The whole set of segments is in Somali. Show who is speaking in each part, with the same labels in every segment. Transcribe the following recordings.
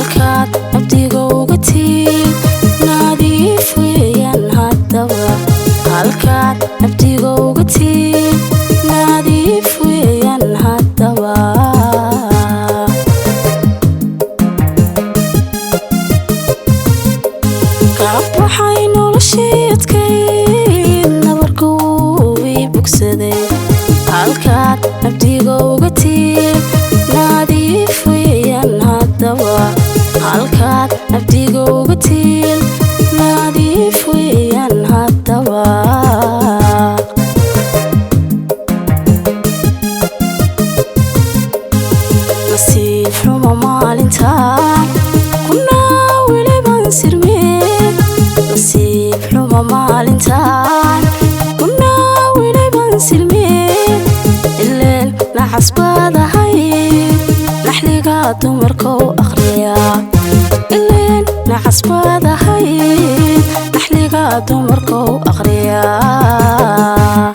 Speaker 1: halkaad nabdiga uga tiid nadiif weeyaan haddaba halkaad nabdiga uga tiid nadiif weeyaan haddaba waxay nolosheedkayn nabarkuu ii bogsaday halkaad nabdiga uga tiid nadiif weeyaan haddaba halkaad nabdiga uga tiid nadiif weeyaan haddaba nasiib xumo maalintaan kunaa weliban sirmeen nasiib xumo maalintaan kunaa weliban sirmeen ileen naxas baad ahayd naxliga dumarkou akhriyaa ileen naxas baad ahayd naxliga dumarkou akhriyaa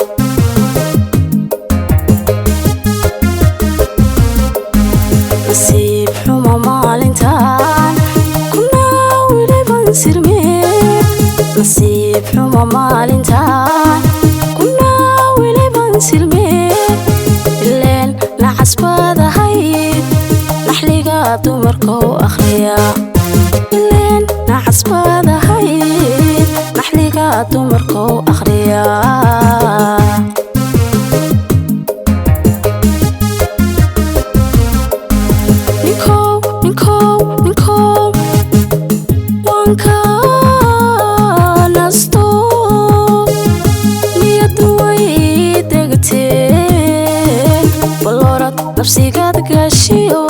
Speaker 1: nasiib xumo maalintaan kunaa weliban sirmeen nasiib xumo maalintaan kunaa weliban sirmeen ileen naxas baad ahayd naxliga dumarkou akhriyaa ileen naxas baad ahayd naxliga dumarkou akhriyaa nafsigaad gaashiyo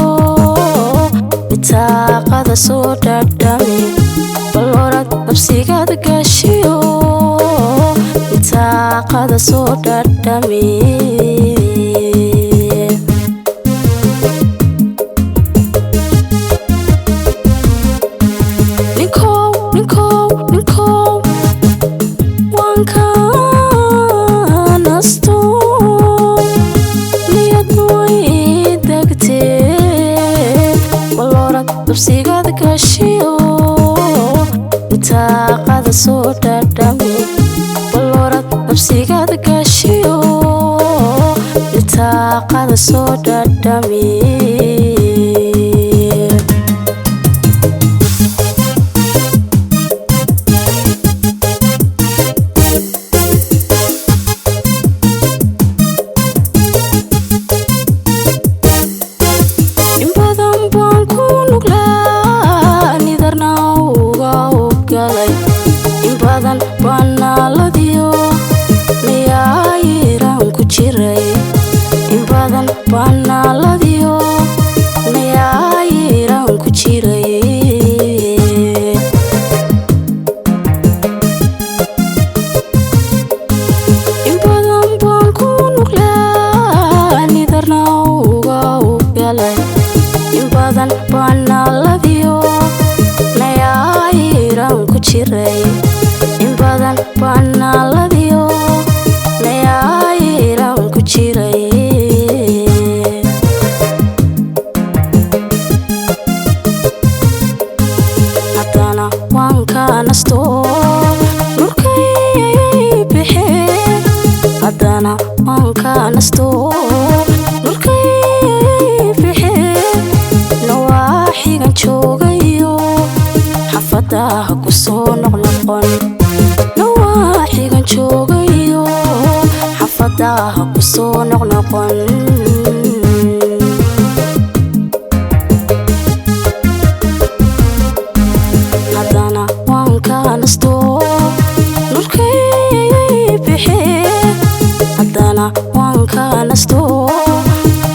Speaker 1: bitaaqada soo dhadhami balorad nafsigaad gaashiyo bitaaqada soo dhadhami nafsigaad gaashiyo bitaaqada soo dhadhami balorad nafsigaad gaashiyo bitaaqada soo dhadhami in badan baanaaladiyo nayaayiran ku jiray in badan baanaaladiyo nayaayiran ku jiray in badan baan ku nuglaa nidarna uga galay in badan baanaaladiyo nayaayiran ku jiray in badan baanaaladiyo nayaayiran ku jiray haddana waan ka nasto nurkay bixeen haddana waan ka nasto nurkay bixeen nawaaxigan joogayo xafadaha ku soo noqnoqon nawaaxigan joogayo xafadaha ku soo noqnoqon haddana waan ka nasto nurkay bixeen haddana waan ka nasto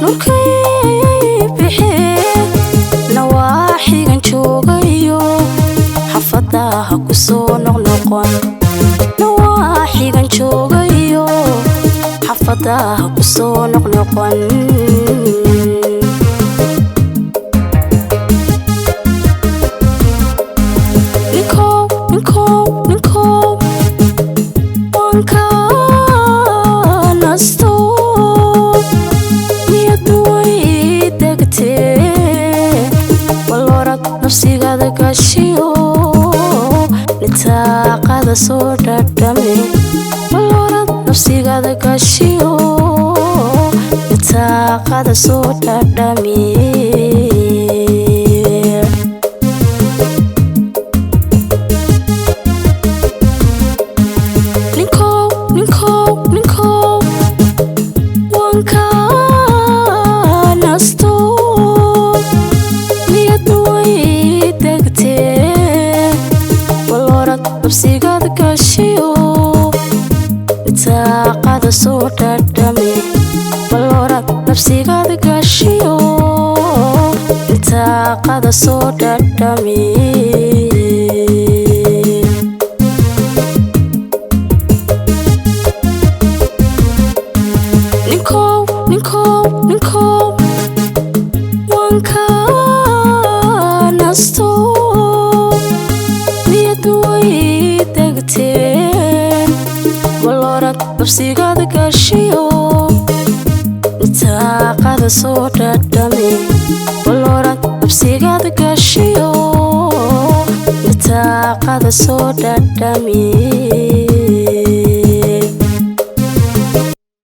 Speaker 1: nurkay bixeen nawaaxigan joogayo xafadaha ku soo noqnoqon nawaaxigan joogayo xafadaha ku soo noqnoqon waan ka nasto niyadu way degtee balorad nafsigada gashiyo nitaaqada soo dhadhami balorad nafsigada gashiyo nitaaqada soo dhadhami nafsigada gashiyo nitaaqada soo dhadhami balorad nafsigada gashiyo nitaaqada soo dhadhami ninkow wanka nasto balorad nafsigada gashiyo nitaaqada soo dhadhami balorad nafsigada gashiyo nitaaqada soo dhadhami